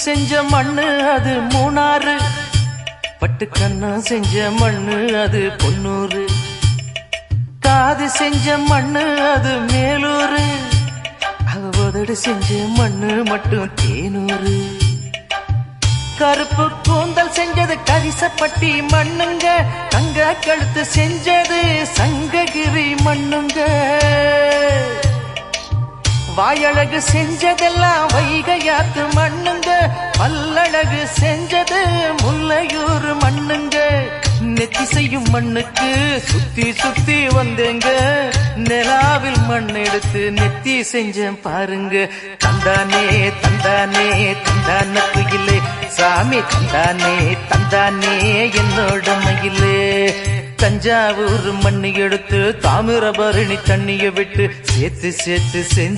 செஞ்ச மண்ணு அது மூணாறு, பட்டுக்கண்ணா செஞ்ச மண்ணு அது பொன்னூறு, காது செஞ்ச மண்ணு அது மேலூரு, அவதடு செஞ்ச மண்ணு மட்டும் தேனூரு. கருப்பு கூந்தல் செஞ்சது கரிசப்பட்டி மண்ணுங்க, தங்க கழுத்து செஞ்சது சங்ககிரி மண்ணுங்க, வாயழகு செஞ்சதெல்லாம் வைகையாத்து மண்ணுங்க, பல்லழகு செஞ்சது முல்லையூர் மண்ணுங்க. நெத்தி செய்யும் மண்ணுக்கு சுத்தி சுத்தி வந்தேங்க, நிலாவில் மண் எடுத்து நெத்தி செஞ்சேன் பாருங்க. தந்தானே தந்தானே தந்தான குயிலே சாமி, தந்தானே தந்தானே என்னோட மயிலே. தஞ்சாவூர் மண்ணு எடுத்து தாமிரபரணி தண்ணிய விட்டு சேர்த்து சேர்த்து செஞ்சு